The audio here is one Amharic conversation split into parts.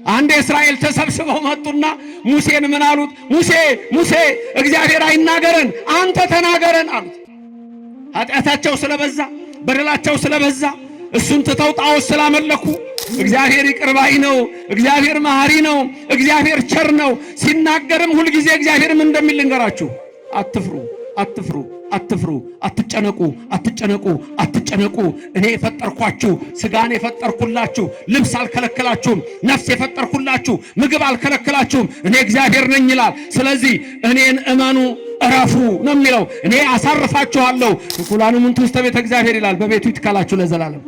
አንድ እስራኤል ተሰብስበው መጡና ሙሴን ምን አሉት? ሙሴ ሙሴ እግዚአብሔር አይናገረን አንተ ተናገረን አሉት። ኃጢአታቸው ስለበዛ በደላቸው ስለበዛ እሱን ትተው ጣዖት ስላመለኩ እግዚአብሔር ይቅር ባይ ነው፣ እግዚአብሔር መሐሪ ነው፣ እግዚአብሔር ቸር ነው። ሲናገርም ሁሉ ጊዜ እግዚአብሔርም እንደሚል ልንገራችሁ፣ አትፍሩ አትፍሩ አትፍሩ፣ አትጨነቁ አትጨነቁ አትጨነቁ። እኔ የፈጠርኳችሁ ሥጋን የፈጠርኩላችሁ፣ ልብስ አልከለከላችሁም፣ ነፍስ የፈጠርኩላችሁ፣ ምግብ አልከለከላችሁም፣ እኔ እግዚአብሔር ነኝ ይላል። ስለዚህ እኔን እመኑ እረፉ ነው የሚለው። እኔ አሳርፋችኋለሁ። ኩላኑ ምንቱ ውስተ ቤተ እግዚአብሔር ይላል፣ በቤቱ ይትካላችሁ ለዘላለም።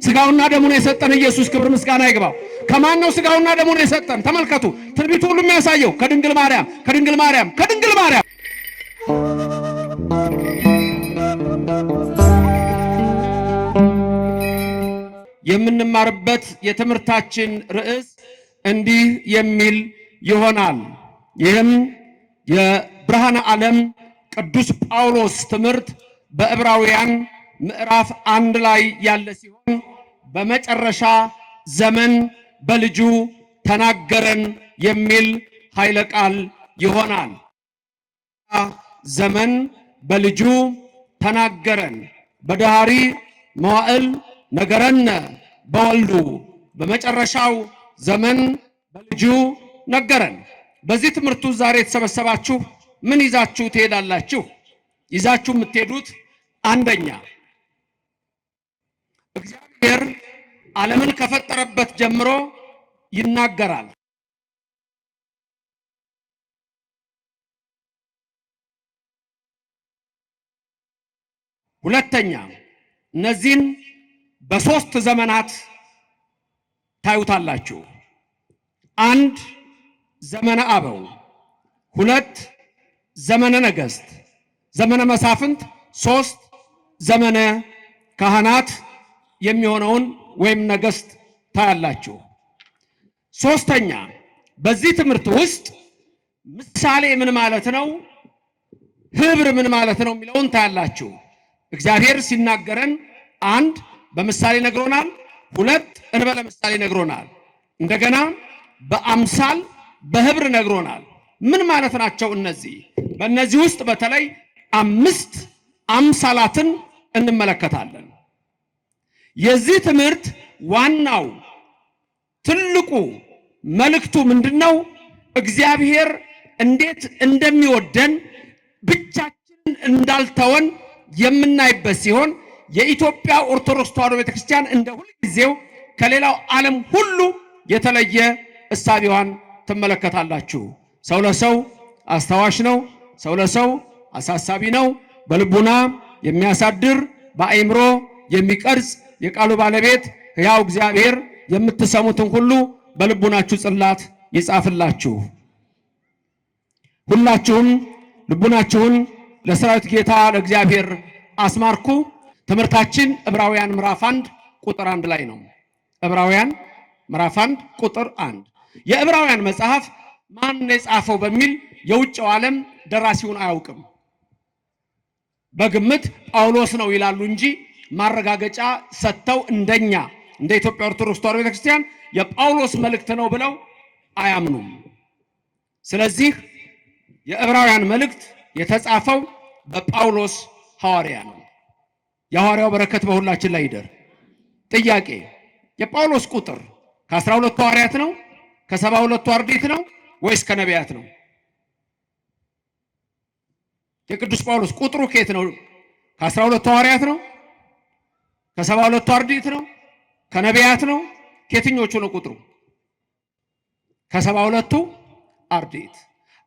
ሥጋውና ደሙን የሰጠን ኢየሱስ ክብር ምስጋና ይግባው። ከማን ነው ሥጋውና ደሙን የሰጠን? ተመልከቱ። ትንቢቱ ሁሉ የሚያሳየው ከድንግል ማርያም ከድንግል ማርያም ከድንግል ማርያም። የምንማርበት የትምህርታችን ርዕስ እንዲህ የሚል ይሆናል። ይህም የብርሃነ ዓለም ቅዱስ ጳውሎስ ትምህርት በዕብራውያን ምዕራፍ 1 ላይ ያለ ሲሆን በመጨረሻ ዘመን በልጁ ተናገረን የሚል ኃይለ ቃል ይሆናል። ዘመን በልጁ ተናገረን፣ በዳህሪ መዋዕል ነገረነ በወልዱ፣ በመጨረሻው ዘመን በልጁ ነገረን። በዚህ ትምህርቱ ዛሬ የተሰበሰባችሁ ምን ይዛችሁ ትሄዳላችሁ? ይዛችሁ የምትሄዱት አንደኛ እግዚአብሔር ዓለምን ከፈጠረበት ጀምሮ ይናገራል። ሁለተኛ እነዚህን በሶስት ዘመናት ታዩታላችሁ። አንድ ዘመነ አበው፣ ሁለት ዘመነ ነገሥት፣ ዘመነ መሳፍንት፣ ሶስት ዘመነ ካህናት የሚሆነውን ወይም ነገሥት ታያላችሁ። ሶስተኛ በዚህ ትምህርት ውስጥ ምሳሌ ምን ማለት ነው፣ ህብር ምን ማለት ነው የሚለውን ታያላችሁ። እግዚአብሔር ሲናገረን አንድ በምሳሌ ነግሮናል፣ ሁለት እንበለ ምሳሌ ነግሮናል፣ እንደገና በአምሳል በህብር ነግሮናል። ምን ማለት ናቸው እነዚህ? በእነዚህ ውስጥ በተለይ 5 አምሳላትን እንመለከታለን። የዚህ ትምህርት ዋናው ትልቁ መልእክቱ ምንድነው? እግዚአብሔር እንዴት እንደሚወደን ብቻችንን እንዳልተወን የምናይበት ሲሆን የኢትዮጵያ ኦርቶዶክስ ተዋሕዶ ቤተክርስቲያን እንደ ሁልጊዜው ከሌላው ዓለም ሁሉ የተለየ እሳቤዋን ትመለከታላችሁ። ሰው ለሰው አስታዋሽ ነው። ሰው ለሰው አሳሳቢ ነው። በልቡና የሚያሳድር በአእምሮ የሚቀርጽ የቃሉ ባለቤት ሕያው እግዚአብሔር የምትሰሙትን ሁሉ በልቡናችሁ ጽላት ይጻፍላችሁ። ሁላችሁም ልቡናችሁን ለሰራዊት ጌታ ለእግዚአብሔር አስማርኩ። ትምህርታችን ዕብራውያን ምዕራፍ 1 ቁጥር 1 ላይ ነው። ዕብራውያን ምዕራፍ 1 ቁጥር 1 የዕብራውያን መጽሐፍ ማን የጻፈው በሚል የውጭው ዓለም ደራሲውን አያውቅም። በግምት ጳውሎስ ነው ይላሉ እንጂ ማረጋገጫ ሰጥተው እንደኛ እንደ ኢትዮጵያ ኦርቶዶክስ ተዋሕዶ ቤተክርስቲያን የጳውሎስ መልእክት ነው ብለው አያምኑም። ስለዚህ የዕብራውያን መልእክት የተጻፈው በጳውሎስ ሐዋርያ ነው። የሐዋርያው በረከት በሁላችን ላይ ይደር። ጥያቄ፣ የጳውሎስ ቁጥር ከ12 ሐዋርያት ነው? ከ72 አርድእት ነው ወይስ ከነቢያት ነው? የቅዱስ ጳውሎስ ቁጥሩ ከየት ነው? ከ12 ሐዋርያት ነው? ከ72 አርድእት ነው? ከነቢያት ነው? ከየትኞቹ ነው ቁጥሩ? ከ72 አርድእት።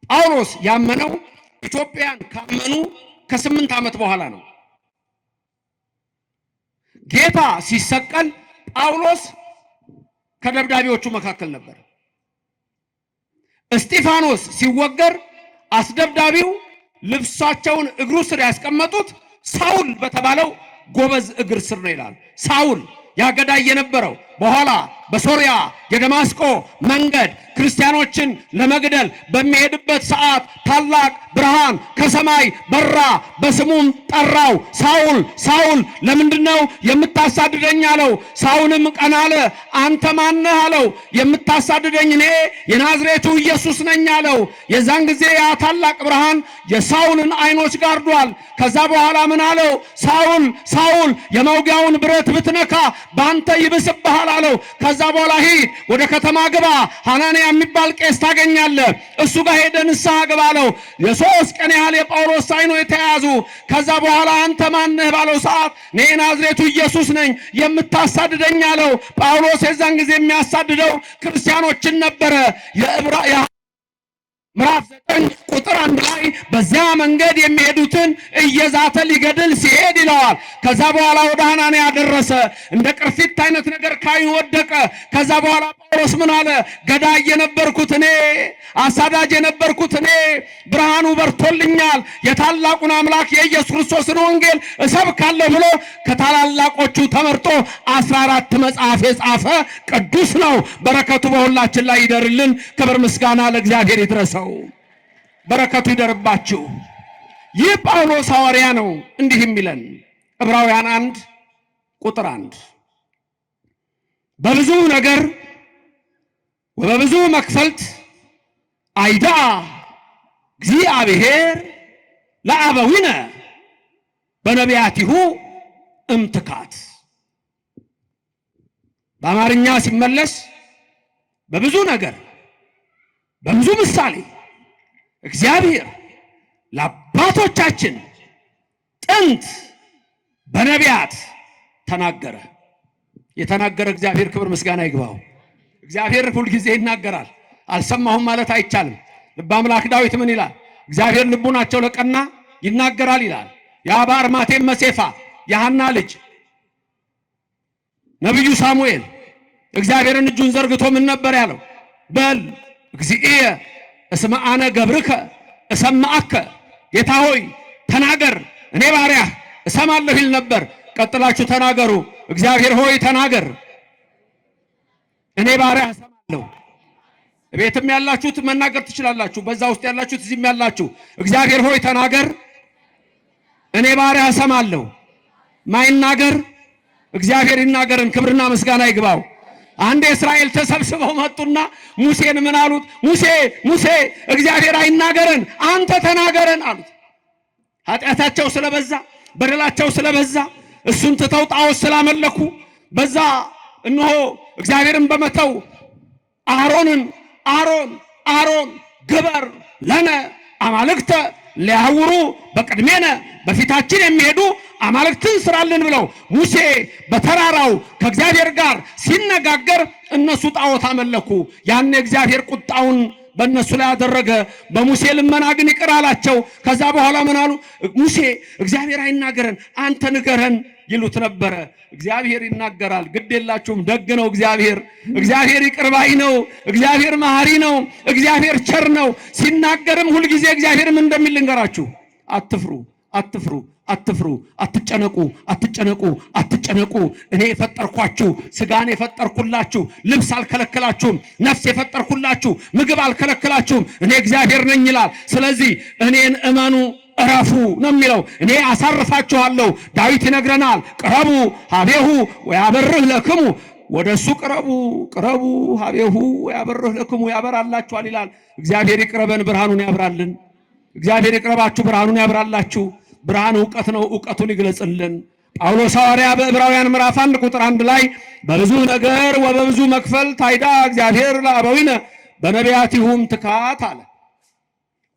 ጳውሎስ ያመነው ኢትዮጵያን ካመኑ ከ8 ዓመት በኋላ ነው። ጌታ ሲሰቀል ጳውሎስ ከደብዳቤዎቹ መካከል ነበር። እስጢፋኖስ ሲወገር አስደብዳቢው ልብሳቸውን እግሩ ስር ያስቀመጡት ሳውል በተባለው ጎበዝ እግር ስር ነው ይላል። ሳውል ያገዳይ የነበረው በኋላ በሶሪያ የደማስቆ መንገድ ክርስቲያኖችን ለመግደል በሚሄድበት ሰዓት ታላቅ ብርሃን ከሰማይ በራ፣ በስሙም ጠራው። ሳውል ሳውል ለምንድነው የምታሳድደኝ አለው። ሳውልም ቀና አለ። አንተ ማነህ አለው። የምታሳድደኝ እኔ የናዝሬቱ ኢየሱስ ነኝ አለው። የዛን ጊዜ ያ ታላቅ ብርሃን የሳውልን አይኖች ጋርዷል። ከዛ በኋላ ምን አለው? ሳውል ሳውል የመውጊያውን ብረት ብትነካ ባንተ ይብስብሃል አለው። ከዛ በኋላ ሂድ ወደ ከተማ ግባ፣ ሐናንያ የሚባል ቄስ ታገኛለህ፣ እሱ ጋር ሄደህ ንስሐ ግባ አለው። የሶስት ቀን ያህል የጳውሎስ አይኖች የተያዙ። ከዛ በኋላ አንተ ማነህ ባለው ሰዓት እኔ ናዝሬቱ ኢየሱስ ነኝ የምታሳድደኝ አለው። ጳውሎስ የዛን ጊዜ የሚያሳድደው ክርስቲያኖችን ነበረ። ምዕራፍ 9 ቁጥር 1 ላይ በዚያ መንገድ የሚሄዱትን እየዛተ ሊገድል ሲሄድ ይለዋል። ከዛ በኋላ ወደ ሐናንያ ደረሰ። እንደ ቅርፊት አይነት ነገር ካይኑ ወደቀ። ከዛ በኋላ ጳውሎስ ምን አለ? ገዳይ የነበርኩት እኔ፣ አሳዳጅ የነበርኩት እኔ፣ ብርሃኑ በርቶልኛል፣ የታላቁን አምላክ የኢየሱስ ክርስቶስን ወንጌል እሰብካለሁ ብሎ ከታላላቆቹ ተመርጦ 14 መጽሐፍ የጻፈ ቅዱስ ነው። በረከቱ በሁላችን ላይ ይደርልን። ክብር ምስጋና ለእግዚአብሔር ይድረሰው። በረከቱ ይደርባችሁ። ይህ ጳውሎስ ሐዋርያ ነው እንዲህ የሚለን ዕብራውያን 1 ቁጥር 1 በብዙ ነገር ወበብዙ መክፈልት አይዳ እግዚአብሔር ለአበዊነ በነቢያቲሁ እምትካት። በአማርኛ ሲመለስ በብዙ ነገር በብዙ ምሳሌ እግዚአብሔር ለአባቶቻችን ጥንት በነቢያት ተናገረ። የተናገረ እግዚአብሔር ክብር ምስጋና ይግባው። እግዚአብሔር ሁል ጊዜ ይናገራል። አልሰማሁም ማለት አይቻልም። ልበ አምላክ ዳዊት ምን ይላል? እግዚአብሔር ልቡናቸው ለቀና ይናገራል ይላል። ያ በአርማቴም መሴፋ የሐና ልጅ ነቢዩ ሳሙኤል እግዚአብሔርን እጁን ዘርግቶ ምን ነበር ያለው? በል እግዚእየ እስመ አነ ገብርከ እሰማአከ፣ ጌታ ሆይ ተናገር እኔ ባሪያህ እሰማለሁ ይል ነበር። ቀጥላችሁ ተናገሩ። እግዚአብሔር ሆይ ተናገር እኔ ባሪያህ እሰማለሁ። ቤትም ያላችሁት መናገር ትችላላችሁ። በዛ ውስጥ ያላችሁት እዚህም ያላችሁ እግዚአብሔር ሆይ ተናገር እኔ ባሪያህ እሰማለሁ። ማይናገር እግዚአብሔር ይናገርን። ክብርና ምስጋና ይግባው። አንድ እስራኤል ተሰብስበው መጡና ሙሴን ምን አሉት? ሙሴ ሙሴ እግዚአብሔር አይናገረን አንተ ተናገረን አሉት። ኃጢአታቸው ስለበዛ በደላቸው ስለበዛ እሱን ትተው ጣዖት ስላመለኩ በዛ እነሆ እግዚአብሔርን በመተው አሮን ግበር ለነ አማልክተ ሊያውሩ በቅድሜነ በፊታችን የሚሄዱ አማልክትን ስራልን ብለው ሙሴ በተራራው ከእግዚአብሔር ጋር ሲነጋገር እነሱ ጣዖት አመለኩ። ያን እግዚአብሔር ቁጣውን በእነሱ ላይ ያደረገ። በሙሴ ልመና ግን ይቅር አላቸው። ከዛ በኋላ ምን አሉ? ሙሴ እግዚአብሔር አይናገረን አንተ ንገረን ይሉት ነበረ። እግዚአብሔር ይናገራል። ግድ የላችሁም። ደግ ነው እግዚአብሔር። እግዚአብሔር ይቅር ባይ ነው። እግዚአብሔር መሐሪ ነው። እግዚአብሔር ቸር ነው። ሲናገርም ሁልጊዜ እግዚአብሔርም እንደሚል ልንገራችሁ፣ አትፍሩ አትፍሩ አትፍሩ፣ አትጨነቁ አትጨነቁ አትጨነቁ። እኔ የፈጠርኳችሁ ስጋን የፈጠርኩላችሁ፣ ልብስ አልከለከላችሁም። ነፍስ የፈጠርኩላችሁ፣ ምግብ አልከለከላችሁም። እኔ እግዚአብሔር ነኝ ይላል። ስለዚህ እኔን እመኑ እረፉ ነው የሚለው። እኔ አሳርፋችኋለሁ። ዳዊት ይነግረናል። ቅረቡ ሀቤሁ ወያበርህ ለክሙ፣ ወደሱ ቅረቡ ቅረቡ ሀቤሁ ወያበርህ ለክሙ፣ ያበራላችኋል ይላል። እግዚአብሔር ይቅረበን፣ ብርሃኑን ያብራልን። እግዚአብሔር ይቅረባችሁ፣ ብርሃኑን ያብራላችሁ። ብርሃን ዕውቀት ነው፣ ዕውቀቱን ይግለጽልን። ጳውሎስ ሐዋርያ በዕብራውያን ምዕራፍ 1 ቁጥር 1 ላይ በብዙ ነገር ወበብዙ መክፈልት አይዳ እግዚአብሔር ለአበዊነ በነቢያቲሁም ትካት አለ።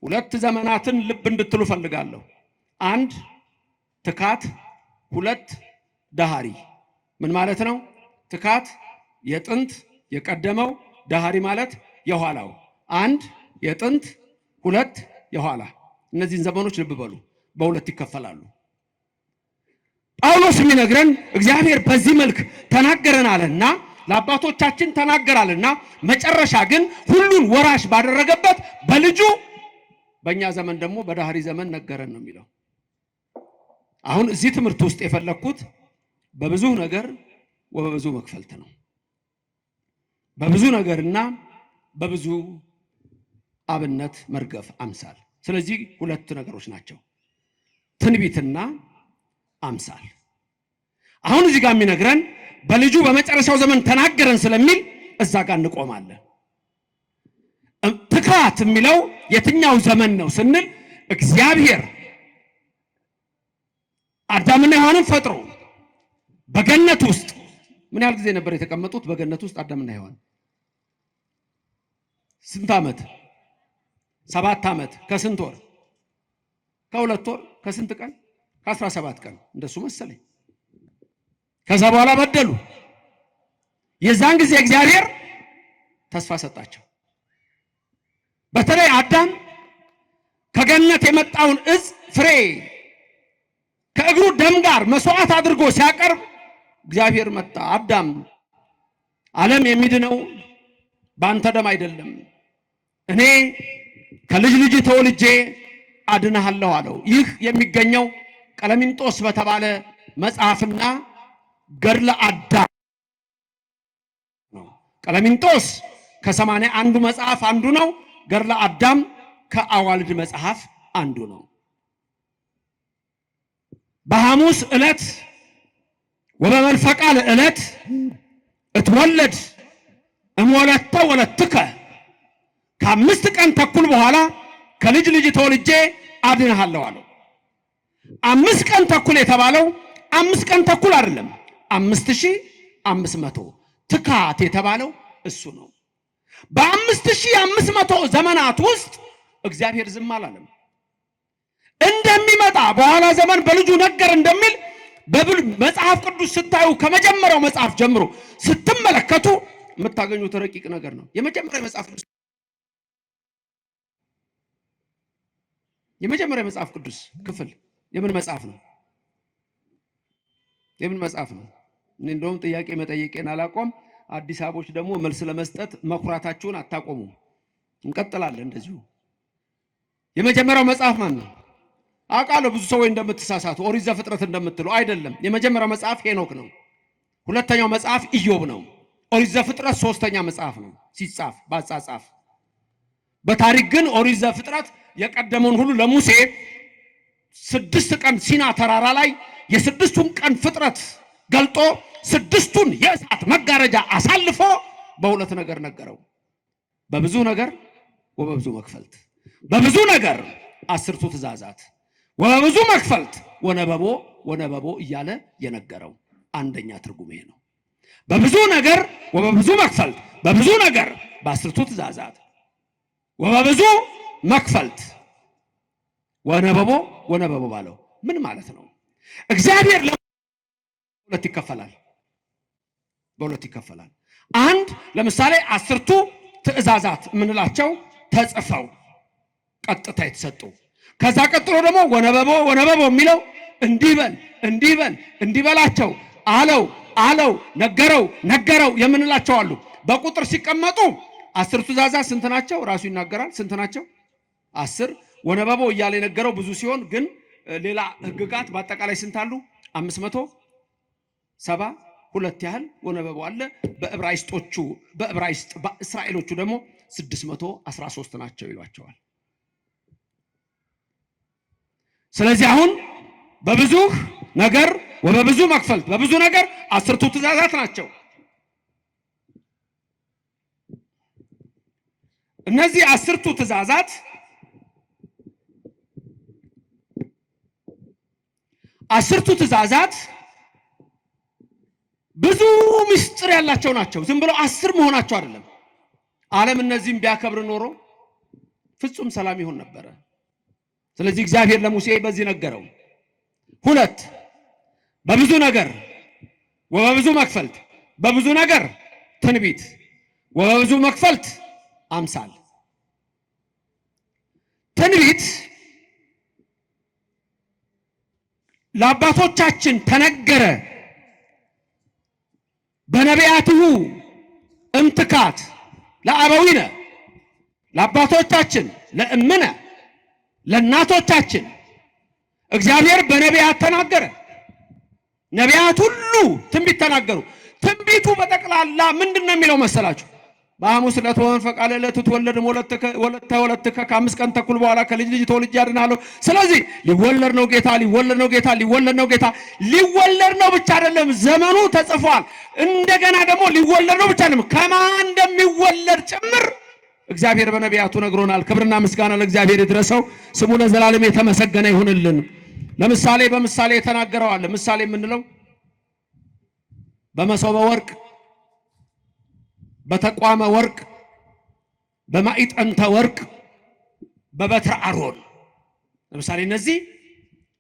ሁለት ዘመናትን ልብ እንድትሉ ፈልጋለሁ። 1 ትካት፣ 2 ዳሃሪ። ምን ማለት ነው? ትካት የጥንት የቀደመው፣ ዳሃሪ ማለት የኋላው። 1 የጥንት 2 የኋላ። እነዚህን ዘመኖች ልብ በሉ፣ በሁለት ይከፈላሉ። ጳውሎስ የሚነግረን እግዚአብሔር በዚህ መልክ ተናገረን አለና ለአባቶቻችን ተናገራልና መጨረሻ ግን ሁሉን ወራሽ ባደረገበት በልጁ በእኛ ዘመን ደግሞ በዳህሪ ዘመን ነገረን ነው የሚለው። አሁን እዚህ ትምህርት ውስጥ የፈለኩት በብዙ ነገር ወበብዙ መክፈልት ነው። በብዙ ነገርና በብዙ አብነት መርገፍ አምሳል። ስለዚህ ሁለት ነገሮች ናቸው፣ ትንቢትና አምሳል። አሁን እዚህ ጋር የሚነግረን በልጁ በመጨረሻው ዘመን ተናገረን ስለሚል እዛ ጋር እንቆማለን። ትካት የሚለው የትኛው ዘመን ነው ስንል እግዚአብሔር አዳምና ሔዋንን ፈጥሮ በገነት ውስጥ ምን ያህል ጊዜ ነበር የተቀመጡት? በገነት ውስጥ አዳምና ሔዋን ስንት ዓመት? 7 ዓመት ከስንት ወር? ከ2 ወር ከስንት ቀን? ከ17 ቀን እንደሱ መሰለኝ። ከዛ በኋላ በደሉ። የዛን ጊዜ እግዚአብሔር ተስፋ ሰጣቸው። በተለይ አዳም ከገነት የመጣውን ዕፅ ፍሬ ከእግሩ ደም ጋር መስዋዕት አድርጎ ሲያቀርብ እግዚአብሔር መጣ። አዳም ዓለም የሚድነው በአንተ ደም አይደለም፣ እኔ ከልጅ ልጅ ተወልጄ አድነሃለሁ አለው። ይህ የሚገኘው ቀለሚንጦስ በተባለ መጽሐፍና ገድለ አዳም ነው። ቀለሚንጦስ ከ81 መጽሐፍ አንዱ ነው። ገድለ አዳም ከአዋልድ መጽሐፍ አንዱ ነው። በሐሙስ ዕለት ወበመልፈቃል ዕለት እትወለድ እምወለተ ወለትከ ከ5 ቀን ተኩል በኋላ ከልጅ ልጅ ተወልጄ አድንሃለሁ አለው። 5 ቀን ተኩል የተባለው 5 ቀን ተኩል አይደለም፣ 5500 ትካት የተባለው እሱ ነው። በ5500 ዘመናት ውስጥ እግዚአብሔር ዝም አላለም። እንደሚመጣ በኋላ ዘመን በልጁ ነገር እንደሚል መጽሐፍ ቅዱስ ስታዩ ከመጀመሪያው መጽሐፍ ጀምሮ ስትመለከቱ የምታገኙት ረቂቅ ነገር ነው። የመጀመሪያው መጽሐፍ ቅዱስ ክፍል የምን መጽሐፍ ነው? የምን መጽሐፍ ነው? እኔ እንደውም ጥያቄ መጠየቄን አላቆም። አዲስ አበቦች ደግሞ መልስ ለመስጠት መኩራታችሁን አታቆሙ። እንቀጥላለን እንደዚሁ። የመጀመሪያው መጽሐፍ ማን ነው? አውቃለሁ ብዙ ሰዎች እንደምትሳሳቱ ኦሪት ዘፍጥረት እንደምትሉ አይደለም። የመጀመሪያው መጽሐፍ ሄኖክ ነው። ሁለተኛው መጽሐፍ ኢዮብ ነው። ኦሪት ዘፍጥረት 3ኛ መጽሐፍ ነው ሲጻፍ ባጻጻፍ። በታሪክ ግን ኦሪት ዘፍጥረት የቀደመውን ሁሉ ለሙሴ 6 ቀን ሲና ተራራ ላይ የ6ቱን ቀን ፍጥረት ገልጦ 6ቱን የእሳት መጋረጃ አሳልፎ በሁለት ነገር ነገረው። በብዙ ነገር ወበብዙ መክፈልት። በብዙ ነገር 10ቱ ትእዛዛት፣ ወበብዙ መክፈልት ወነበቦ እያለ የነገረው አንደኛ ትርጉም ይሄ ነው። በብዙ ነገር ወበብዙ መክፈልት፣ በብዙ ነገር በ10ቱ ትእዛዛት ወበብዙ መክፈልት ወነበቦ ባለው ምን ማለት ነው? እግዚአብሔር በሁለት ይከፈላል። አንድ ለምሳሌ 10ቱ ትእዛዛት የምንላቸው ተጽፈው ቀጥታ የተሰጡ፣ ከዛ ቀጥሎ ደግሞ ወነበቦ የሚለው እንዲበላቸው አለው ነገረው የምንላቸው አሉ። በቁጥር ሲቀመጡ 10 ትእዛዛት ስንት ናቸው? ራሱ ይናገራል። ስንት ናቸው? 10። ወነበቦ እያለ የነገረው ብዙ ሲሆን ግን ሌላ ህግጋት በአጠቃላይ ስንት አሉ? 572 ያህል ወነበቦ አለ። በእስራኤሎቹ ደግሞ 613 ናቸው ይሏቸዋል። ስለዚህ አሁን በብዙ ነገር ወበብዙ መክፈልት፣ በብዙ ነገር 10ቱ ትእዛዛት ናቸው። እነዚህ 10ቱ ትእዛዛት ብዙ ምስጢር ያላቸው ናቸው። ዝም ብለው 10 መሆናቸው አይደለም። ዓለም እነዚህም ቢያከብር ኖሮ ፍጹም ሰላም ይሆን ነበረ። ስለዚህ እግዚአብሔር ለሙሴ በዚህ ነገረው። 2 በብዙ ነገር ወበብዙ መክፈልት፣ በብዙ ነገር ትንቢት ወበብዙ መክፈልት አምሳል። ትንቢት ለአባቶቻችን ተነገረ በነቢያትሁ እምትካት ለአበዊነ፣ ለአባቶቻችን ለእምነ ለእናቶቻችን እግዚአብሔር በነቢያት ተናገረ። ነቢያት ሁሉ ትንቢት ተናገሩ። ትንቢቱ በጠቅላላ ምንድን ነው የሚለው መሰላችሁ? በሐሙስ ዕለት ወመንፈቀ ዕለት ትወለድ ወለተ ከአምስት ቀን ተኩል በኋላ ከልጅ ልጅ ተወልጄ አድናለሁ። ስለዚህ ሊወለድ ነው ጌታ፣ ሊወለድ ነው ጌታ፣ ሊወለድ ነው ጌታ። ሊወለድ ነው ብቻ አይደለም፣ ዘመኑ ተጽፏል። እንደገና ደግሞ ሊወለድ ነው ብቻ አይደለም፣ ከማን እንደሚወለድ ጭምር እግዚአብሔር በነቢያቱ ነግሮናል። ክብርና ምስጋና ለእግዚአብሔር ይድረሰው፣ ስሙ ለዘላለም የተመሰገነ ይሁንልን። ለምሳሌ በምሳሌ የተናገረው አለ። ምሳሌ የምንለው በመሶበ ወርቅ፣ በተቋመ ወርቅ፣ በማዕጠንተ ወርቅ፣ በበትረ አሮን። ለምሳሌ እነዚህ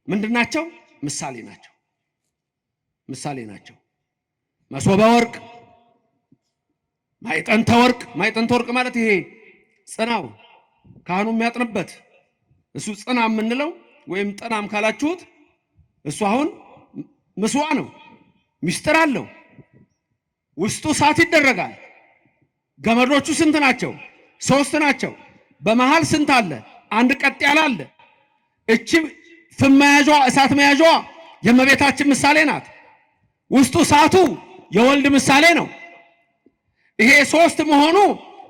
ምንድናቸው? ምሳሌ ናቸው። ምሳሌ ናቸው። መሶበ ወርቅ፣ ማዕጠንተ ወርቅ። ማዕጠንተ ወርቅ ማለት ይሄ ጽናው ካህኑ የሚያጥንበት እሱ ጽና የምንለው ወይም ጥናም ካላችሁት እሱ አሁን ምስዋ ነው። ሚስጥር አለው። ውስጡ እሳት ይደረጋል። ገመዶቹ ስንት ናቸው? 3 ናቸው። በመሃል ስንት አለ? አንድ ቀጥ ያለ አለ። እቺ ፍም መያዣዋ እሳት መያዣዋ የእመቤታችን ምሳሌ ናት። ውስጡ እሳቱ የወልድ ምሳሌ ነው። ይሄ 3 መሆኑ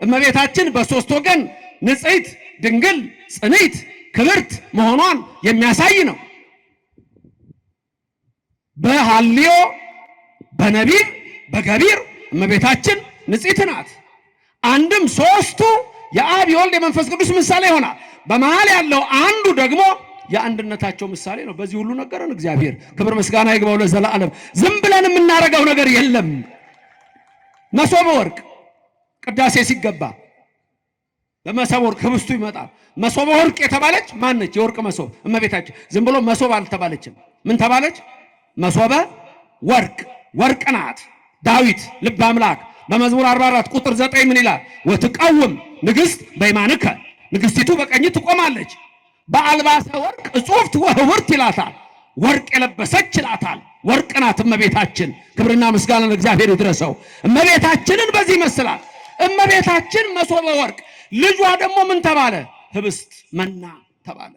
እመቤታችን በ3 ወገን ንጽሕት፣ ድንግል፣ ጽንዕት፣ ክብርት መሆኗን የሚያሳይ ነው። በሐልዮ በነቢብ በገቢር እመቤታችን ንጽሕት ናት። አንድም 3ቱ የአብ የወልድ የመንፈስ ቅዱስ ምሳሌ ይሆናል። በመሃል ያለው አንዱ ደግሞ የአንድነታቸው ምሳሌ ነው። በዚህ ሁሉ ነገርን እግዚአብሔር ክብር ምስጋና ይግባው ለዘላለም። ዝም ብለን የምናረገው ነገር የለም። መሶበ ወርቅ ቅዳሴ ሲገባ በመሶበ ወርቅ ህብስቱ ይመጣል። መሶበ ወርቅ የተባለች ማነች? የወርቅ መሶብ እመቤታችን። ዝም ብሎ መሶብ አልተባለችም። ምን ተባለች? መሶበ ወርቅ። ወርቅ ናት። ዳዊት ልበ አምላክ በመዝሙር 44 ቁጥር 9 ምን ይላል? ወትቀውም ንግሥት በይማንከ፣ ንግሥቲቱ በቀኝ ትቆማለች። በአልባሰ ወርቅ እጹፍት ወህውርት ይላታል። ወርቅ የለበሰች ይላታል። ወርቅ ናት እመቤታችን። ክብርና ምስጋና ለእግዚአብሔር ይድረሰው። እመቤታችንን በዚህ ይመስላል። እመቤታችን መሶበ ወርቅ፣ ልጇ ደግሞ ምን ተባለ? ህብስት መና ተባለ።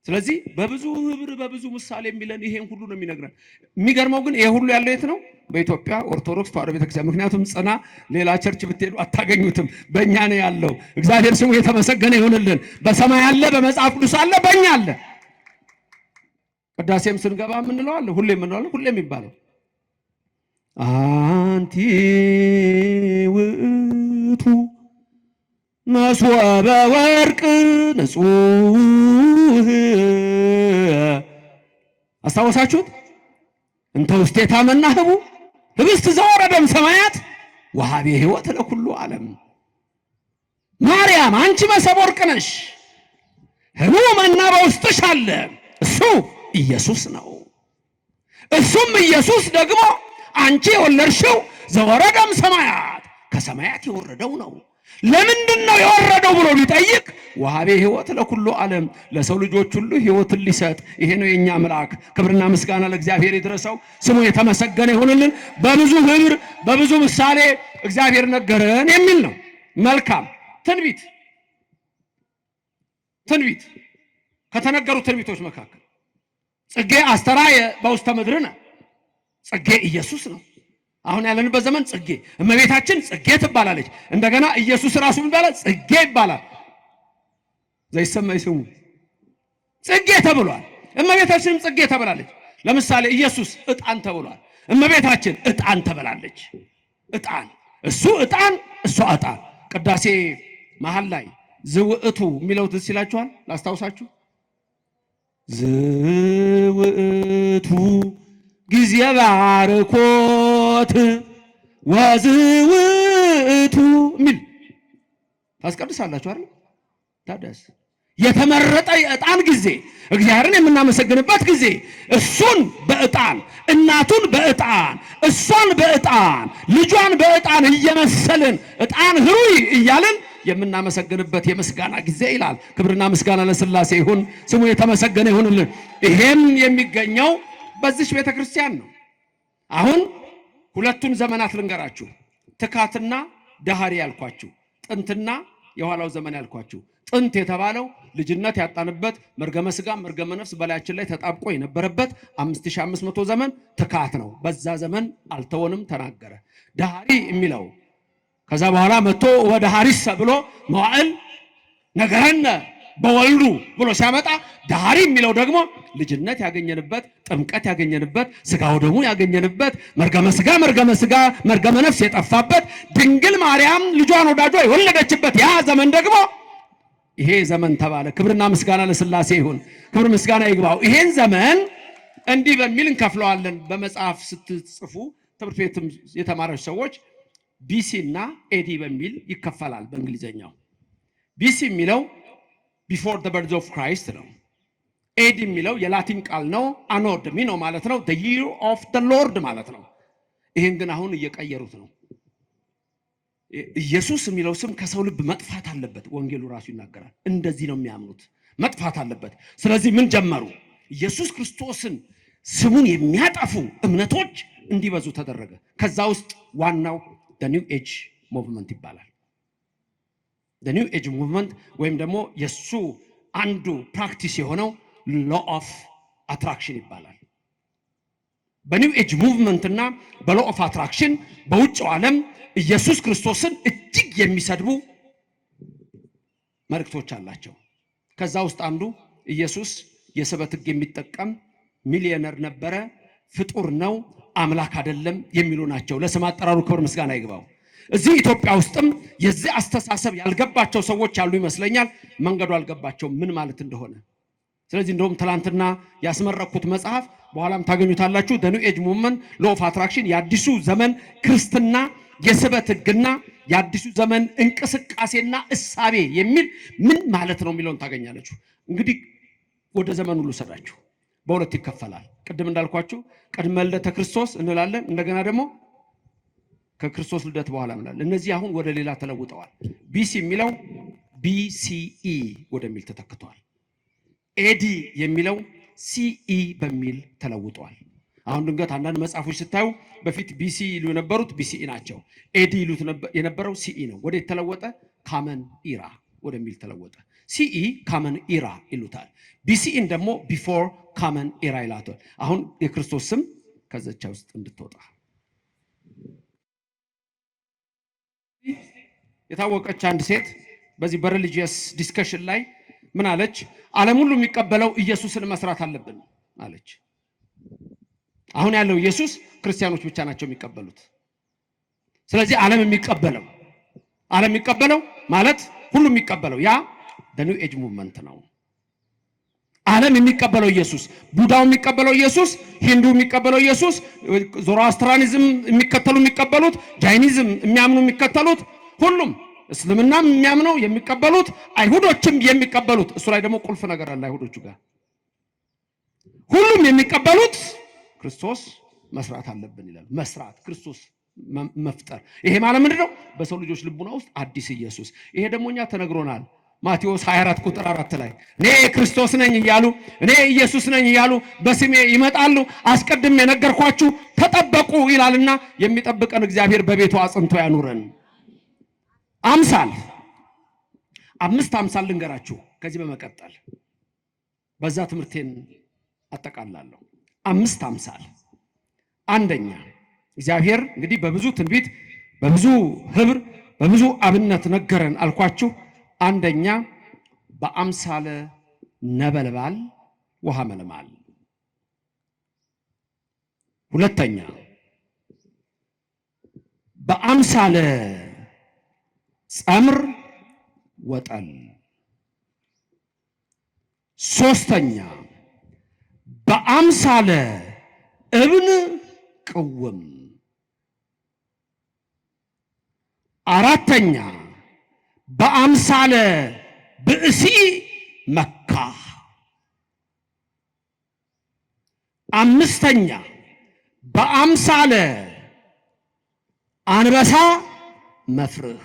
ስለዚህ በብዙ ህብር በብዙ ምሳሌ የሚለን ይሄን ሁሉ ነው የሚነግረን። የሚገርመው ግን ይሄ ሁሉ ያለው የት ነው? በኢትዮጵያ ኦርቶዶክስ ተዋሕዶ ቤተክርስቲያን። ምክንያቱም ጽና ሌላ ቸርች ብትሄዱ አታገኙትም፣ በእኛ ነው ያለው። እግዚአብሔር ስሙ የተመሰገነ ይሁንልን። በሰማይ አለ፣ በመጽሐፍ ቅዱስ አለ፣ በእኛ አለ። ቅዳሴም ስንገባ የምንለው አለ፣ ሁሌ የምንለው ሁሌ የሚባለው አንቲ ውእቱ መሶበ ወርቅ ንጹሕ። አስታወሳችሁት? እንተ ውስቴታ መናህቡ ህብስት ዘወረደም ሰማያት ወሀቤ ሕይወት ለኩሉ ዓለም። ማርያም አንቺ መሶበ ወርቅ ነሽ፣ ሕቡዕ መና በውስጥሽ አለ። እሱ ኢየሱስ ነው። እሱም ኢየሱስ ደግሞ አንቺ የወለድሽው ዘወረደም ሰማያት ከሰማያት የወረደው ነው። ለምንድን ነው የወረደው ብሎ ቢጠይቅ ወሀቤ ሕይወት ለኩሉ ዓለም፣ ለሰው ልጆች ሁሉ ሕይወትን ሊሰጥ። ይሄ ነው የኛ መልአክ። ክብርና ምስጋና ለእግዚአብሔር ይድረሰው፣ ስሙ የተመሰገነ ይሁንልን። በብዙ ህብር በብዙ ምሳሌ እግዚአብሔር ነገረን የሚል ነው። መልካም ትንቢት ከተነገሩ ትንቢቶች መካከል ጽጌ አስተርአየ በውስተ ምድርነ፣ ጽጌ ኢየሱስ ነው። አሁን ያለንበት ዘመን ጽጌ እመቤታችን ጽጌ ትባላለች። እንደገና ኢየሱስ ራሱ ይባላል ጽጌ ይባላል። ዘይሰማይ ስሙ ጽጌ ተብሏል። እመቤታችንም ጽጌ ተብላለች። ለምሳሌ ኢየሱስ ዕጣን ተብሏል። እመቤታችን ዕጣን ተብላለች። ዕጣን እሱ ዕጣን እሷ ዕጣን። ቅዳሴ መሃል ላይ ዝውዕቱ የሚለው ትዝ ይላችኋል? ላስታውሳችሁ። ዝውዕቱ ጊዜ ባርኮት ወዝውዕቱ ሚል ታስቀድሳላችሁ አይደል? ታዲያስ የተመረጠ የዕጣን ጊዜ፣ እግዚአብሔርን የምናመሰግንበት ጊዜ፣ እሱን በዕጣን እናቱን በዕጣን እሷን በዕጣን ልጇን በዕጣን እየመሰልን ዕጣን ህሩይ እያልን የምናመሰግንበት የምስጋና ጊዜ ይላል። ክብርና ምስጋና ለሥላሴ ይሁን፣ ስሙ የተመሰገነ ይሁንልን። ይሄም የሚገኘው በዚህ ቤተክርስቲያን ነው። አሁን ሁለቱን ዘመናት ልንገራችሁ። ትካትና ዳህሪ ያልኳችሁ፣ ጥንትና የኋላው ዘመን ያልኳችሁ። ጥንት የተባለው ልጅነት ያጣንበት መርገመ ሥጋ መርገመ ነፍስ በላያችን ላይ ተጣብቆ የነበረበት 5500 ዘመን ትካት ነው። በዛ ዘመን አልተወንም ተናገረ። ዳህሪ የሚለው ከዛ በኋላ መጥቶ ወደ ሐሪስ ብሎ መዋዕል ነገረነ በወልዱ ብሎ ሲያመጣ ዳሪ የሚለው ደግሞ ልጅነት ያገኘንበት፣ ጥምቀት ያገኘንበት፣ ስጋው ደግሞ ያገኘንበት፣ መርገመ ስጋ መርገመ ነፍስ የጠፋበት፣ ድንግል ማርያም ልጇን ወዳጇ የወለደችበት ያ ዘመን ደግሞ ይሄ ዘመን ተባለ። ክብርና ምስጋና ለሥላሴ ይሁን፣ ክብር ምስጋና ይግባው። ይሄን ዘመን እንዲህ በሚል እንከፍለዋለን። በመጽሐፍ ስትጽፉ ትምህርት ቤትም የተማራችሁ ሰዎች ቢሲ እና ኤዲ በሚል ይከፈላል። በእንግሊዘኛው ቢሲ የሚለው ቢፎር ዘ በርዝ ኦፍ ክራይስት ነው። ኤዲ የሚለው የላቲን ቃል ነው። አኖ ዶሚኖ ማለት ነው። ዘ ይር ኦፍ ዘ ሎርድ ማለት ነው። ይሄን ግን አሁን እየቀየሩት ነው። ኢየሱስ የሚለው ስም ከሰው ልብ መጥፋት አለበት። ወንጌሉ ራሱ ይናገራል። እንደዚህ ነው የሚያምኑት፣ መጥፋት አለበት። ስለዚህ ምን ጀመሩ? ኢየሱስ ክርስቶስን ስሙን የሚያጠፉ እምነቶች እንዲበዙ ተደረገ። ከዛ ውስጥ ዋናው the new age movement ይባላል። the new age movement ወይም ደግሞ የሱ አንዱ ፕራክቲስ የሆነው law of attraction ይባላል። በኒው ኤጅ ሙቭመንት እና በlaw of attraction በውጭው ዓለም ኢየሱስ ክርስቶስን እጅግ የሚሰድቡ መልእክቶች አላቸው። ከዛ ውስጥ አንዱ ኢየሱስ የስበት ሕግ የሚጠቀም ሚሊዮነር ነበረ፣ ፍጡር ነው፣ አምላክ አይደለም የሚሉ ናቸው። ለስም አጠራሩ ክብር ምስጋና ይግባው። እዚህ ኢትዮጵያ ውስጥም የዚህ አስተሳሰብ ያልገባቸው ሰዎች ያሉ ይመስለኛል። መንገዱ አልገባቸውም ምን ማለት እንደሆነ። ስለዚህ እንደውም ትላንትና ያስመረኩት መጽሐፍ በኋላም ታገኙታላችሁ። the new age movement law of attraction የአዲሱ ዘመን ክርስትና የስበት ሕግና የአዲሱ ዘመን እንቅስቃሴና እሳቤ የሚል ምን ማለት ነው የሚለውን ታገኛላችሁ። እንግዲህ ወደ ዘመኑ ልውሰዳችሁ። በሁለት ይከፈላል። ቅድም እንዳልኳችሁ ቅድመ ልደተ ክርስቶስ እንላለን፣ እንደገና ደግሞ ከክርስቶስ ልደት በኋላ እንላለን። እነዚህ አሁን ወደ ሌላ ተለውጠዋል። ቢሲ የሚለው ቢሲኢ ወደሚል ተተክቷል። ኤዲ የሚለው ሲኢ በሚል ተለውጧል። አሁን ድንገት አንዳንድ መጽሐፎች ስታዩ በፊት ቢሲ ይሉ የነበሩት ቢሲኢ ናቸው። ኤዲ ይሉት የነበረው ሲኢ ነው። ወደ ተለወጠ ካመን ኢራ ወደሚል ተለወጠ። ሲኢ ካመን ኢራ ይሉታል። ቢሲኢን ደግሞ ቢፎር ካመን ኢራ ይላታል። አሁን የክርስቶስ ስም ከዘቻ ውስጥ እንድትወጣ የታወቀች አንድ ሴት በዚህ በሪሊጂየስ ዲስከሽን ላይ ምን አለች? ዓለም ሁሉ የሚቀበለው ኢየሱስን መስራት አለብን አለች። አሁን ያለው ኢየሱስ ክርስቲያኖች ብቻ ናቸው የሚቀበሉት። ስለዚህ ዓለም የሚቀበለው ማለት ሁሉ የሚቀበለው ያ the new age movement ነው። ዓለም የሚቀበለው ኢየሱስ፣ ቡዳው የሚቀበለው ኢየሱስ፣ ሂንዱ የሚቀበለው ኢየሱስ፣ ዞሮአስትራኒዝም የሚከተሉ የሚቀበሉት፣ ጃይኒዝም የሚያምኑ የሚከተሉት፣ ሁሉም እስልምናም የሚያምነው የሚቀበሉት፣ አይሁዶችም የሚቀበሉት። እሱ ላይ ደግሞ ቁልፍ ነገር አለ። አይሁዶቹ ጋር ሁሉም የሚቀበሉት ክርስቶስ መስራት አለብን ይላል። መስራት ክርስቶስ መፍጠር። ይሄ ማለት ምንድነው? በሰው ልጆች ልቡና ውስጥ አዲስ ኢየሱስ። ይሄ ደግሞ እኛ ተነግሮናል። ማቴዎስ 24 ቁጥር 4 ላይ እኔ ክርስቶስ ነኝ እያሉ እኔ ኢየሱስ ነኝ እያሉ በስሜ ይመጣሉ፣ አስቀድሜ የነገርኳችሁ ተጠበቁ ይላልና የሚጠብቀን እግዚአብሔር በቤቱ አጽንቶ ያኑረን። አምስት አምሳል ልንገራችሁ ከዚህ በመቀጠል በዛ ትምህርቴን አጠቃላለሁ። 5 አምሳል። አንደኛ እግዚአብሔር እንግዲህ በብዙ ትንቢት፣ በብዙ ህብር፣ በብዙ አብነት ነገረን አልኳችሁ። አንደኛ በአምሳለ ነበልባል ውሃ መልማል። ሁለተኛ በአምሳለ ጸምር ወጠል። ሶስተኛ በአምሳለ እብን ቅውም። አራተኛ በአምሳለ ብእሲ መካ። አምስተኛ በአምሳለ አንበሳ መፍርህ።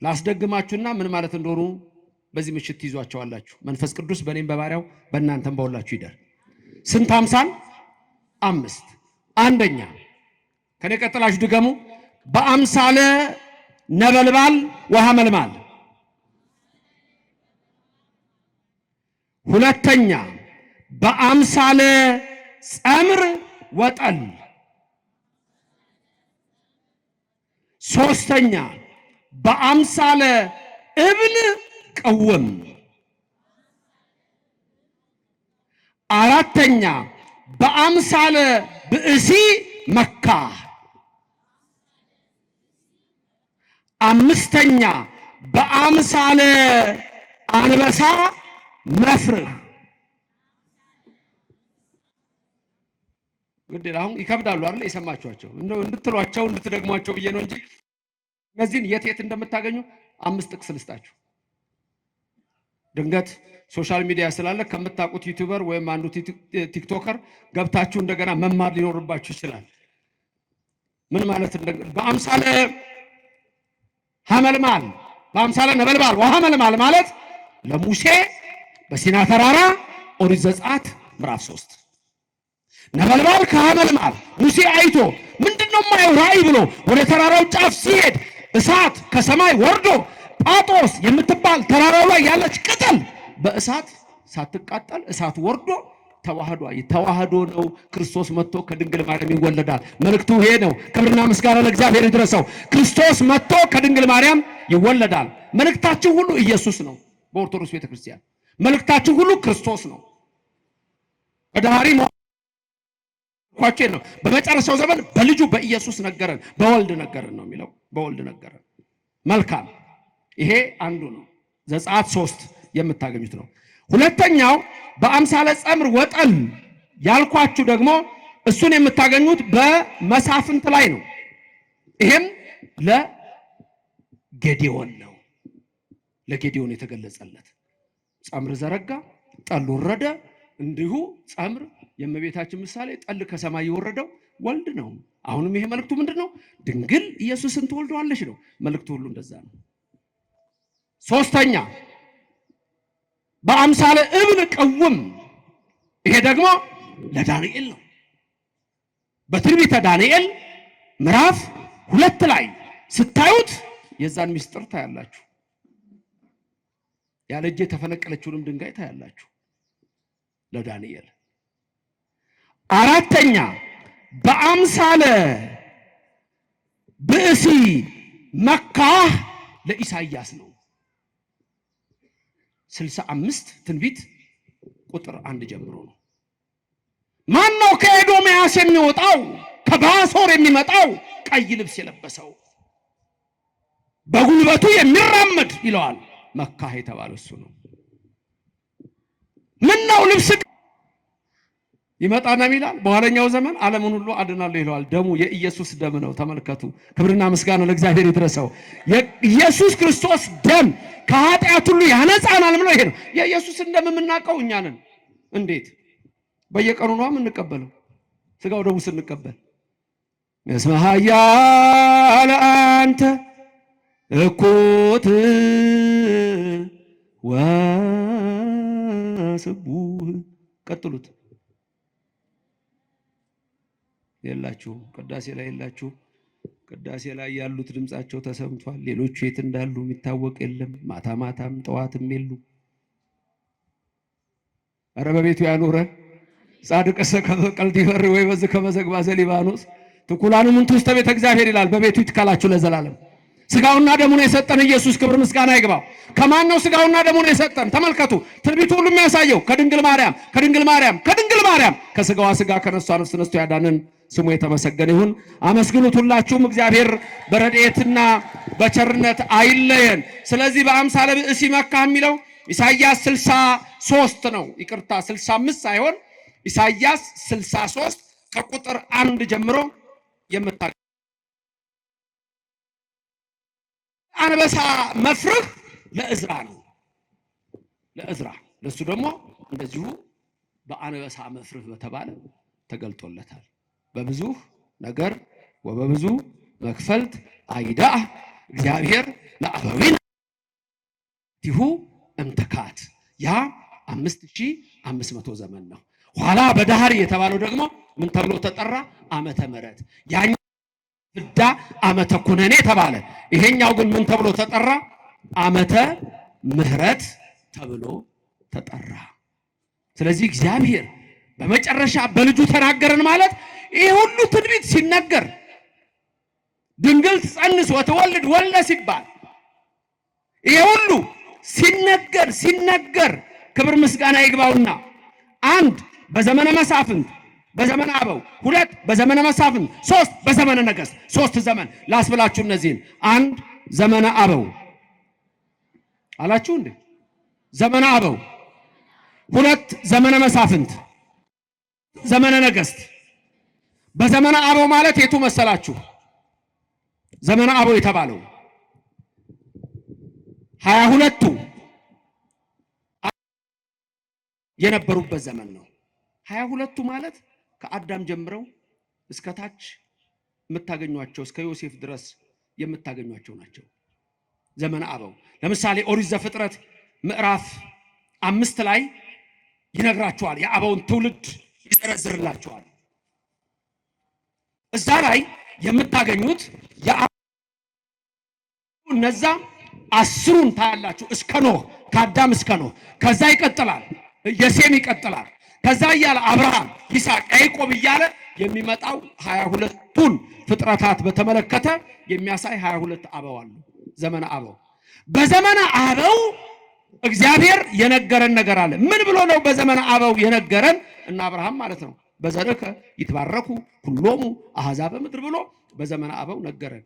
ላስደግማችሁና ምን ማለት እንደሆኑ በዚህ ምሽት ይዟቸዋላችሁ። መንፈስ ቅዱስ በእኔም በባሪያው በእናንተም በሁላችሁ ይደር። ስንት አምሳል? 5። አንደኛ ከኔ ቀጥላችሁ ድገሙ። በአምሳለ ነበልባል ውሃ መልማል። ሁለተኛ በአምሳለ ጸምር ወጠል። ሶስተኛ በአምሳለ እብል ቀወም። አራተኛ በአምሳለ ብእሲ መካ። አምስተኛ በአምሳለ አንበሳ መፍርህ። ግዴታ አሁን ይከብዳሉ አይደል? የሰማችኋቸው እንደው እንድትሏቸው እንድትደግሟቸው ብዬ ነው እንጂ እነዚህን የት እንደምታገኙ 5 ጥቅስ ልስጣችሁ። ድንገት ሶሻል ሚዲያ ስላለ ከምታውቁት ዩቲዩበር ወይም አንዱ ቲክቶከር ገብታችሁ እንደገና መማር ሊኖርባችሁ ይችላል። ምን ማለት በአምሳለ ሐመልማል በአምሳለ ነበልባል ወሐመልማል ማለት ለሙሴ በሲና ተራራ ኦሪት ዘጸአት ምዕራፍ 3 ነበልባል ከሐመልማል ሙሴ አይቶ ምንድነው የማየው ራእይ ብሎ ወደ ተራራው ጫፍ ሲሄድ እሳት ከሰማይ ወርዶ ጳጦስ የምትባል ተራራው ላይ ያለች ቅጠል በእሳት ሳትቃጠል እሳት ወርዶ ተዋህዶ ነው። ክርስቶስ መጥቶ ከድንግል ማርያም ይወለዳል። መልእክቱ ይሄ ነው። ክብርና ምስጋና ለእግዚአብሔር ይድረሰው። ክርስቶስ መጥቶ ከድንግል ማርያም ይወለዳል። መልእክታችን ሁሉ ኢየሱስ ነው። በኦርቶዶክስ ቤተክርስቲያን መልእክታችን ሁሉ ክርስቶስ ነው። በዳህሪ ኳቼ ነው። በመጨረሻው ዘመን በልጁ በኢየሱስ ነገረን፣ በወልድ ነገረን ነው የሚለው። በወልድ ነገረን። መልካም፣ ይሄ አንዱ ነው። ዘጸአት 3 የምታገኙት ነው። ሁለተኛው በአምሳለ ጸምር ወጠል ያልኳችሁ ደግሞ እሱን የምታገኙት በመሳፍንት ላይ ነው። ይሄም ለጌዴዎን ነው። ለጌዴዎን የተገለጸለት ጸምር ዘረጋ፣ ጠል ወረደ። እንዲሁ ጸምር የእመቤታችን ምሳሌ፣ ጠል ከሰማይ የወረደው ወልድ ነው። አሁንም ይሄ መልእክቱ ምንድነው? ድንግል ኢየሱስን ትወልደዋለች ነው። መልእክቱ ሁሉ እንደዛ ነው። ሶስተኛ በአምሳለ እብል ቀውም፣ ይሄ ደግሞ ለዳንኤል ነው። በትንቢተ ዳንኤል ምዕራፍ 2 ላይ ስታዩት የዛን ምስጢር ታያላችሁ። ያለ እጅ የተፈነቀለችውንም ድንጋይ ታያላችሁ ለዳንኤል። አራተኛ በአምሳለ ብእሲ መካ ለኢሳይያስ ነው። 65 ትንቢት ቁጥር 1 ጀምሮ ነው። ማን ነው ከኤዶምያስ የሚወጣው ከባሶር የሚመጣው ቀይ ልብስ የለበሰው በጉልበቱ የሚራመድ ይለዋል። መካ የተባለው እሱ ነው። ምን ነው ልብስ ይመጣና ይላል በኋለኛው ዘመን ዓለምን ሁሉ አድናለሁ ይለዋል። ደሙ የኢየሱስ ደም ነው። ተመልከቱ። ክብርና ምስጋና ለእግዚአብሔር ይድረሰው። የኢየሱስ ክርስቶስ ደም ከኃጢአት ሁሉ ያነጻናል ብሎ ይሄ ነው። የኢየሱስን ደም የምናውቀው እኛ ነን። እንዴት? በየቀኑ ነው የምንቀበለው። ስጋው ደሙ ስንቀበል እስመ ኃያል አንተ እኩት ወስቡህ። ቀጥሉት። የላችሁ ቅዳሴ ላይ የላችሁ። ቅዳሴ ላይ ያሉት ድምጻቸው ተሰምቷል። ሌሎቹ የት እንዳሉ የሚታወቅ የለም። ማታ ማታም ጠዋትም የሉ። አረ በቤቱ ያኖረን። ጻድቅ ሰቀልት ይፈር ወይ በዝ ከመዘግባ ዘሊባኖስ ትኩላኑ ምን ውስተ ቤተ እግዚአብሔር ይላል። በቤቱ ይትካላችሁ ለዘላለም። ስጋውና ደሙን የሰጠን ኢየሱስ ክብር ምስጋና ይግባው። ከማን ነው ስጋውና ደሙን የሰጠን? ተመልከቱ። ትንቢቱ ሁሉ የሚያሳየው ከድንግል ማርያም ከስጋዋ ስጋ ከነሷ ነፍስ ነስቶ ያዳነን ስሙ የተመሰገነ ይሁን። አመስግኑት ሁላችሁም። እግዚአብሔር በረድኤትና በቸርነት አይለየን። ስለዚህ በአምሳለ ብእሲ መካ የሚለው ኢሳይያስ 63 ነው። ይቅርታ 65 ሳይሆን ኢሳይያስ 63 ከቁጥር 1 ጀምሮ የምታገኙት አንበሳ መፍርህ ለእዝራ ነው። ለእዝራ ለሱ ደግሞ እንደዚሁ በአንበሳ መፍርህ በተባለ ተገልጦለታል። በብዙ ነገር ወበብዙ መክፈልት አይዳህ እግዚአብሔር ለአበዊነ ቲሁ እምተካት። ያ 5500 ዘመን ነው። ኋላ በዳህሪ የተባለው ደግሞ ምን ተብሎ ተጠራ? ዓመተ ምሕረት። ያኛው ፍዳ ዓመተ ኩነኔ ተባለ። ይሄኛው ግን ምን ተብሎ ተጠራ? ዓመተ ምሕረት ተብሎ ተጠራ። ስለዚህ እግዚአብሔር በመጨረሻ በልጁ ተናገረን ማለት ይሄ ሁሉ ትንቢት ሲነገር ድንግል ትጸንስ ወትወልድ ወልደ ሲባል ይሄ ሁሉ ሲነገር ክብር ምስጋና ይግባውና አንድ በዘመነ መሳፍንት በዘመነ አበው፣ ሁለት በዘመነ መሳፍንት፣ ሶስት በዘመነ ነገሥት። ሶስት ዘመን ላስብላችሁ እነዚህን። አንድ ዘመነ አበው አላችሁ እንዴ? ዘመነ አበው። ሁለት ዘመነ መሳፍንት፣ ዘመነ ነገሥት። በዘመነ አበው ማለት የቱ መሰላችሁ? ዘመነ አበው የተባለው 22ቱ የነበሩበት ዘመን ነው። 22ቱ ማለት ከአዳም ጀምረው እስከ ታች የምታገኟቸው እስከ ዮሴፍ ድረስ የምታገኟቸው ናቸው። ዘመነ አበው ለምሳሌ ኦሪት ዘፍጥረት ምዕራፍ 5 ላይ ይነግራቸዋል። የአበውን ትውልድ ይዘረዝርላቸዋል። እዛ ላይ የምታገኙት እነዛ 10ን ታያላችሁ። እስከ ኖህ፣ ከአዳም እስከ ኖህ። ከዛ ይቀጥላል፣ የሴም ይቀጥላል። ከዛ እያለ አብርሃም፣ ይስሐቅ፣ ያዕቆብ እያለ የሚመጣው 22ቱን ፍጥረታት በተመለከተ የሚያሳይ 22 አበው አሉ። ዘመነ አበው። በዘመነ አበው እግዚአብሔር የነገረን ነገር አለ። ምን ብሎ ነው በዘመነ አበው የነገረን? እና አብርሃም ማለት ነው በዘርከ ይትባረኩ ሁሎሙ አሕዛበ ምድር ብሎ በዘመነ አበው ነገረን።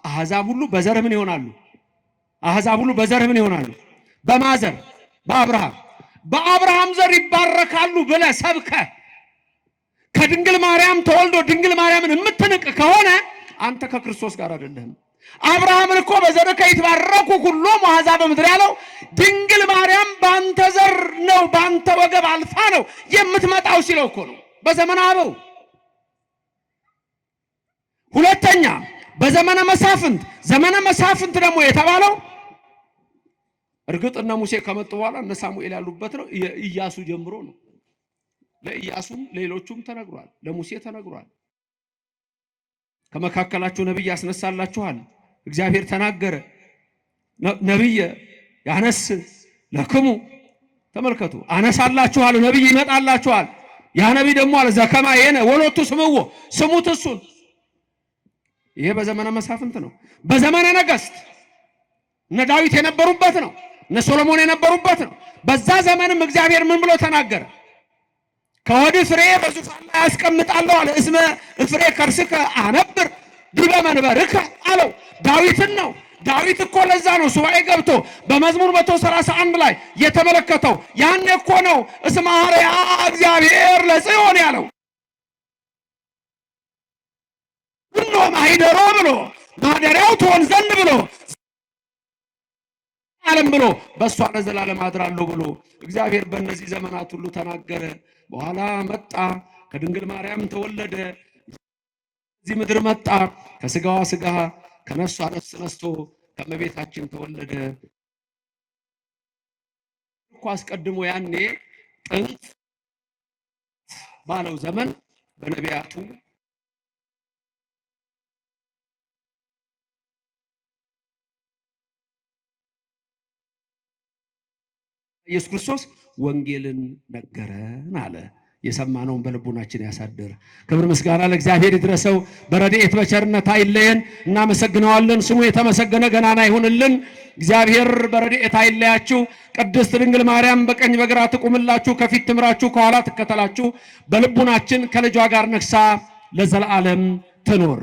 አሕዛብ ሁሉ በዘርህ ምን ይሆናሉ? አሕዛብ ሁሉ በዘርህ ምን ይሆናሉ? በማዘር በአብርሃም ዘር ይባረካሉ ብለህ ሰብከህ ከድንግል ማርያም ተወልዶ ድንግል ማርያምን የምትንቅ ከሆነ አንተ ከክርስቶስ ጋር አይደለህም። አብርሃምን እኮ በዘርከ ይትባረኩ ሁሎሙ አሕዛበ ምድር ያለው ድንግል ማርያም ባንተ ዘር ነው፣ ባንተ ወገብ አልፋ ነው የምትመጣው ሲለው እኮ ነው በዘመነ አበው። ሁለተኛ በዘመነ መሳፍንት። ዘመነ መሳፍንት ደግሞ የተባለው እርግጥ እነ ሙሴ ከመጡ በኋላ እነ ሳሙኤል ያሉበት ነው። ኢያሱ ጀምሮ ነው። ለኢያሱም ሌሎቹም ተነግሯል፣ ለሙሴ ተነግሯል። ከመካከላችሁ ነብይ ያስነሳላችኋል እግዚአብሔር ተናገረ። ነብይ ያነስ ለክሙ ተመልከቱ፣ አነሳላችኋል፣ ነብይ ይመጣላችኋል። ያ ነብይ ደግሞ አለ ዘከማ የነ ወሎቱ ስምዎ፣ ስሙት እሱን። ይሄ በዘመነ መሳፍንት ነው። በዘመነ ነገሥት እነ ዳዊት የነበሩበት ነው። እነ ሶሎሞን የነበሩበት ነው። በዛ ዘመንም እግዚአብሔር ምን ብሎ ተናገረ? ከወዲህ ፍሬ በዙፋን ላይ አስቀምጣለሁ አለ። እስመ ፍሬ ከርስከ አነብር ዲበ መንበርከ አለው። ዳዊትን ነው። ዳዊት እኮ ለዛ ነው ሱባኤ ገብቶ በመዝሙር 131 ላይ የተመለከተው። ያኔ እኮ ነው እስመ ሐረያ እግዚአብሔር ለጽዮን ያለው። ሁሉ ማይደሮ ብሎ ማደሪያው ትሆን ዘንድ ብሎ ዓለም ብሎ በእሷ ለዘላለም አድራለሁ ብሎ እግዚአብሔር በእነዚህ ዘመናት ሁሉ ተናገረ። በኋላ መጣ፣ ከድንግል ማርያም ተወለደ፣ እዚህ ምድር መጣ፣ ከስጋዋ ስጋ ከነፍሷ ነፍስ ነስቶ ከመቤታችን ተወለደ እኮ። አስቀድሞ ያኔ ጥንት ባለው ዘመን በነቢያቱ ኢየሱስ ክርስቶስ ወንጌልን ነገረን አለ። የሰማነውን በልቡናችን ያሳድር። ክብር ምስጋና ለእግዚአብሔር ይድረሰው። በረድኤት በቸርነት አይለየን። እናመሰግነዋለን። ስሙ የተመሰገነ ገናና ይሁንልን። እግዚአብሔር በረድኤት አይለያችሁ። ቅድስት ድንግል ማርያም በቀኝ በግራ ትቁምላችሁ፣ ከፊት ትምራችሁ፣ ከኋላ ትከተላችሁ። በልቡናችን ከልጇ ጋር ነግሳ ለዘላለም ትኖር።